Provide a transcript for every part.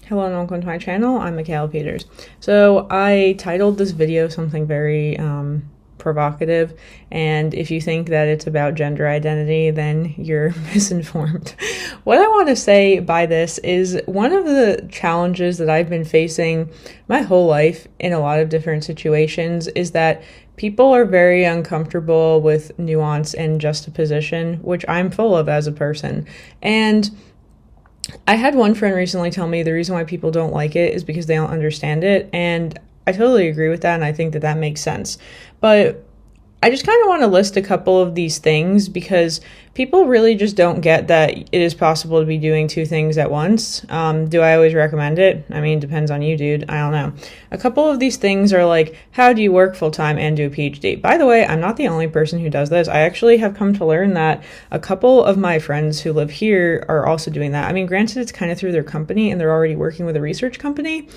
Hello and welcome to my channel. I'm Michaela Peters. So I titled this video something very provocative, and if you think that it's about gender identity, then you're misinformed. What I want to say by this is one of the challenges that I've been facing my whole life in a lot of different situations is that people are very uncomfortable with nuance and juxtaposition, which I'm full of as a person. And I had one friend recently tell me the reason why people don't like it is because they don't understand it, and I totally agree with that, and I think that that makes sense. But I just kind of want to list a couple of these things because people really just don't get that it is possible to be doing two things at once. Do I always recommend it? I mean, depends on you, dude. I don't know. A couple of these things are like, how do you work full-time and do a PhD? By the way, I'm not the only person who does this. I actually have come to learn that a couple of my friends who live here are also doing that. I mean, granted, it's kind of through their company and they're already working with a research company.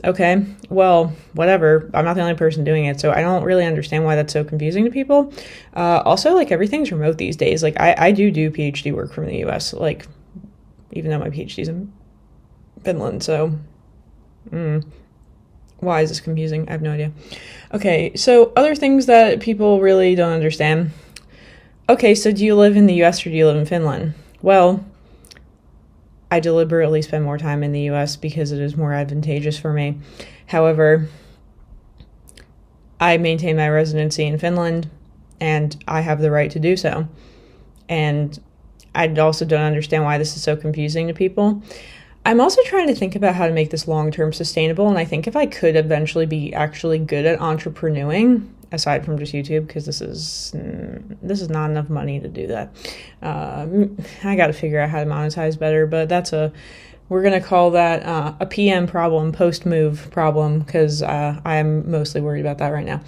Okay, well, whatever. I'm not the only person doing it, so I don't really understand why that's so confusing to people. Also, like, everything's remote these days. Like, I do PhD work from the US, like, even though my PhD's in Finland, so, why is this confusing? I have no idea. Okay, so other things that people really don't understand. Okay, so do you live in the US or do you live in Finland? Well, I deliberately spend more time in the US because it is more advantageous for me. However, I maintain my residency in Finland and I have the right to do so. And I also don't understand why this is so confusing to people. I'm also trying to think about how to make this long-term sustainable, and I think if I could eventually be actually good at entrepreneuring, aside from just YouTube, because this is not enough money to do that. I got to figure out how to monetize better, but we're going to call that a PM problem, post-move problem, because I'm mostly worried about that right now.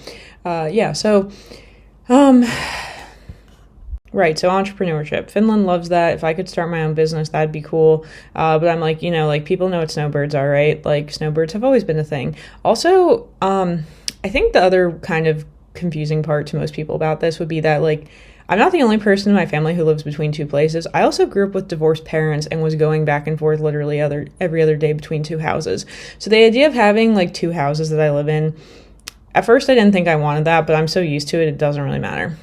Right, so entrepreneurship. Finland loves that. If I could start my own business, that'd be cool. But I'm like, like people know what snowbirds are, right? Like snowbirds have always been a thing. Also, I think the other kind of confusing part to most people about this would be that, like, I'm not the only person in my family who lives between two places. I also grew up with divorced parents and was going back and forth literally every other day between two houses. So the idea of having like two houses that I live in, at first I didn't think I wanted that, but I'm so used to it, it doesn't really matter.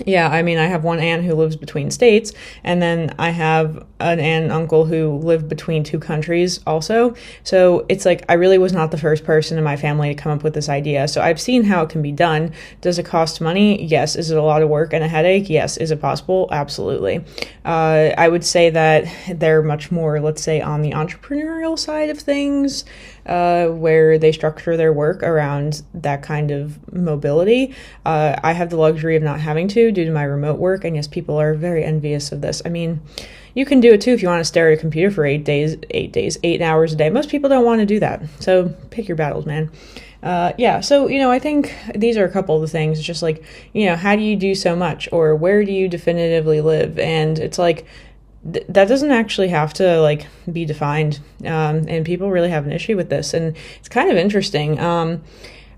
Yeah, I mean, I have one aunt who lives between states, and then I have an aunt and uncle who live between two countries also. So it's like I really was not the first person in my family to come up with this idea. So I've seen how it can be done. Does it cost money? Yes. Is it a lot of work and a headache? Yes. Is it possible? Absolutely. I would say that they're much more, let's say, on the entrepreneurial side of things, where they structure their work around that kind of mobility. I have the luxury of not having to due to my remote work, and yes, people are very envious of this. I mean, you can do it too if you want to stare at a computer for 8 hours a day. Most people don't want to do that, so pick your battles, man. So I think these are a couple of the things. It's just like, how do you do so much, or where do you definitively live? And it's like, that doesn't actually have to like be defined, and people really have an issue with this, and it's kind of interesting.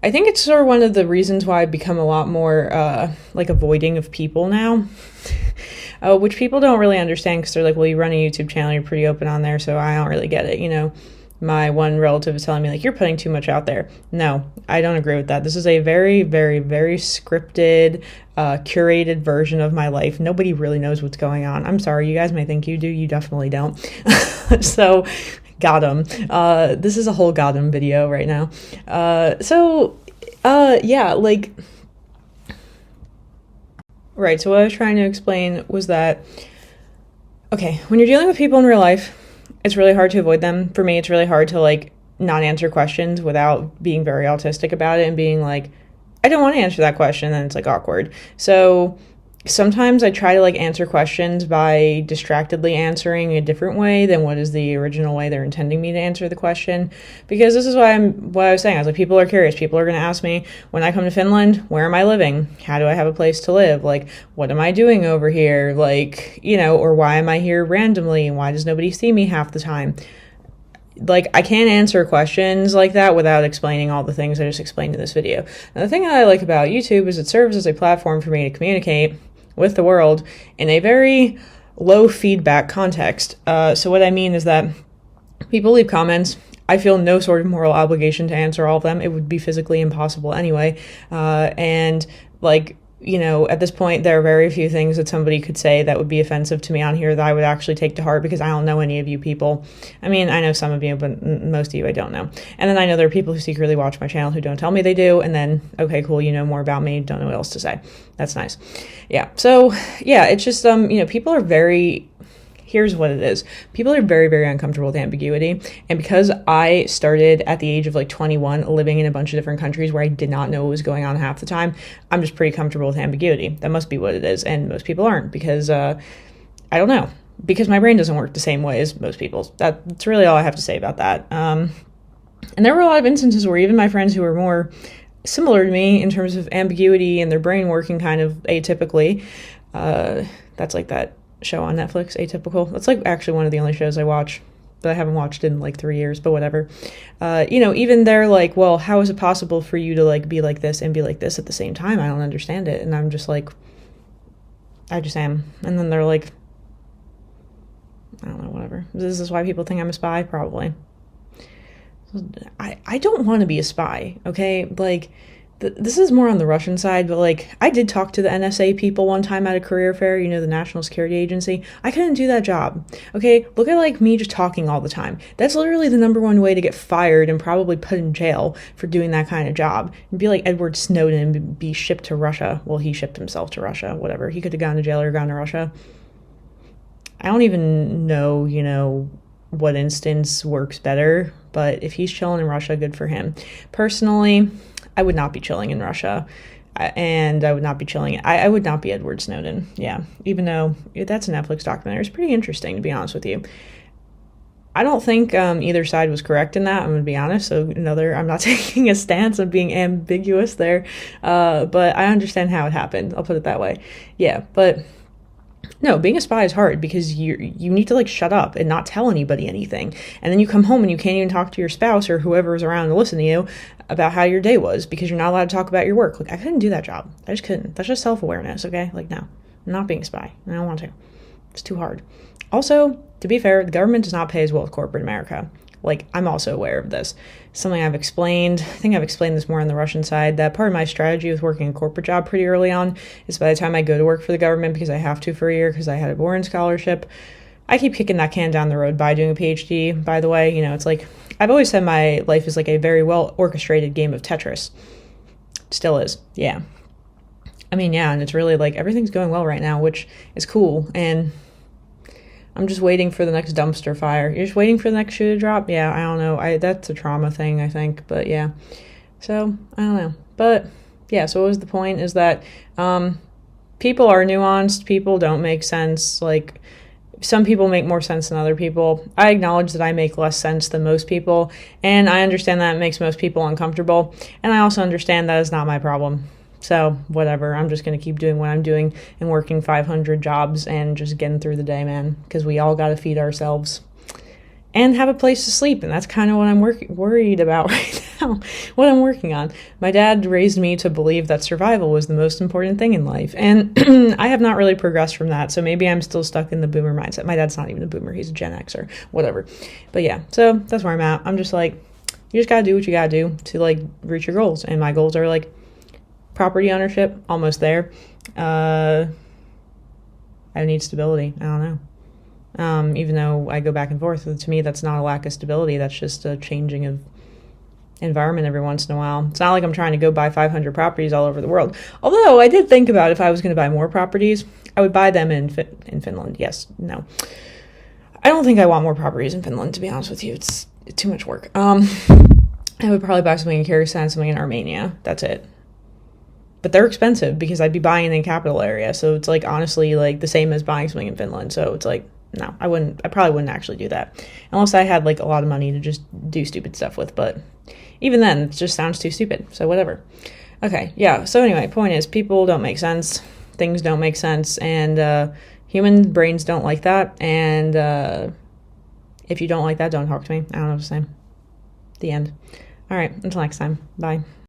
I think it's sort of one of the reasons why I've become a lot more like avoiding of people now, which people don't really understand because they're like, well, you run a YouTube channel, you're pretty open on there, so I don't really get it. My one relative is telling me, like, you're putting too much out there. No, I don't agree with that. This is a very, very, very scripted, curated version of my life. Nobody really knows what's going on. I'm sorry, you guys may think you do. You definitely don't. So, got him. This is a whole got him video right now. Right, so what I was trying to explain was that, okay, when you're dealing with people in real life, it's really hard to avoid them. For me, it's really hard to like not answer questions without being very autistic about it and being like, I don't want to answer that question, and it's like awkward. So sometimes I try to like answer questions by distractedly answering a different way than what is the original way they're intending me to answer the question. Because this is what I was saying. I was like, people are curious. People are going to ask me when I come to Finland, where am I living? How do I have a place to live? Like, what am I doing over here? Like, or why am I here randomly? And why does nobody see me half the time? Like, I can't answer questions like that without explaining all the things I just explained in this video. Now, the thing that I like about YouTube is it serves as a platform for me to communicate with the world in a very low feedback context. So what I mean is that People leave comments. I feel no sort of moral obligation to answer all of them. It would be physically impossible anyway. And like, at this point, there are very few things that somebody could say that would be offensive to me on here that I would actually take to heart, because I don't know any of you people. I mean, I know some of you, but most of you I don't know. And then I know there are people who secretly watch my channel who don't tell me they do. And then, okay, cool, you know more about me, don't know what else to say. That's nice. Yeah. So yeah, it's just, people are very... Here's what it is. People are very, very uncomfortable with ambiguity. And because I started at the age of like 21 living in a bunch of different countries where I did not know what was going on half the time, I'm just pretty comfortable with ambiguity. That must be what it is. And most people aren't, because I don't know. Because my brain doesn't work the same way as most people's. That's really all I have to say about that. And there were a lot of instances where even my friends who were more similar to me in terms of ambiguity and their brain working kind of atypically, that's like that show on Netflix, Atypical. That's like actually one of the only shows I watch, but I haven't watched in like 3 years, but whatever. Even they're like, well, how is it possible for you to like be like this and be like this at the same time? I don't understand it. And I'm just like, I just am. And then they're like, I don't know, whatever. This is why people think I'm a spy? Probably. I don't want to be a spy, okay? Like, this is more on the Russian side, but like, I did talk to the NSA people one time at a career fair, the National Security Agency. I couldn't do that job. Okay, look at like me just talking all the time. That's literally the number one way to get fired and probably put in jail for doing that kind of job. And be like Edward Snowden and be shipped to Russia. Well, he shipped himself to Russia, whatever. He could have gone to jail or gone to Russia. I don't even know, what instance works better, but if he's chilling in Russia, good for him. Personally, I would not be chilling in Russia, and I would not be chilling. I would not be Edward Snowden. Yeah, even though that's a Netflix documentary. It's pretty interesting, to be honest with you. I don't think either side was correct in that. I'm going to be honest. So I'm not taking a stance of being ambiguous there, but I understand how it happened. I'll put it that way. Yeah, but no, being a spy is hard because you need to like shut up and not tell anybody anything. And then you come home and you can't even talk to your spouse or whoever is around to listen to you about how your day was because you're not allowed to talk about your work. Like, I couldn't do that job. I just couldn't. That's just self-awareness, okay? Like, no, I'm not being a spy. I don't want to. It's too hard. Also, to be fair, the government does not pay as well as corporate America. Like, I'm also aware of this. Something I've explained, I think I've explained this more on the Russian side, that part of my strategy with working a corporate job pretty early on is by the time I go to work for the government, because I have to for a year because I had a Boren scholarship, I keep kicking that can down the road by doing a PhD, by the way. It's like, I've always said my life is like a very well orchestrated game of Tetris. Still is, yeah. I mean, yeah, and it's really like everything's going well right now, which is cool, and I'm just waiting for the next dumpster fire. You're just waiting for the next shoe to drop? Yeah, I don't know. That's a trauma thing, I think. But yeah. So, I don't know. But yeah, so what was the point is that people are nuanced. People don't make sense. Like, some people make more sense than other people. I acknowledge that I make less sense than most people. And I understand that it makes most people uncomfortable. And I also understand that is not my problem. So, whatever, I'm just going to keep doing what I'm doing and working 500 jobs and just getting through the day, man, because we all got to feed ourselves and have a place to sleep, and that's kind of what I'm worried about right now, what I'm working on. My dad raised me to believe that survival was the most important thing in life, and I have not really progressed from that, so maybe I'm still stuck in the boomer mindset. My dad's not even a boomer, he's a Gen Xer, whatever. But yeah, so that's where I'm at. I'm just like, you just got to do what you got to do to, like, reach your goals, and my goals are, like, property ownership, almost there. I need stability. I don't know. Even though I go back and forth, to me, that's not a lack of stability. That's just a changing of environment every once in a while. It's not like I'm trying to go buy 500 properties all over the world. Although I did think about if I was going to buy more properties, I would buy them in Finland. Yes, no. I don't think I want more properties in Finland, to be honest with you. It's too much work. I would probably buy something in Kyrgyzstan, something in Armenia. That's it. But they're expensive because I'd be buying in the capital area. So it's like, honestly, like the same as buying something in Finland. So it's like, no, I probably wouldn't actually do that. Unless I had like a lot of money to just do stupid stuff with. But even then, it just sounds too stupid. So whatever. Okay, yeah. So anyway, point is, people don't make sense. Things don't make sense. And human brains don't like that. And if you don't like that, don't talk to me. I don't know what to say. The end. All right, until next time. Bye.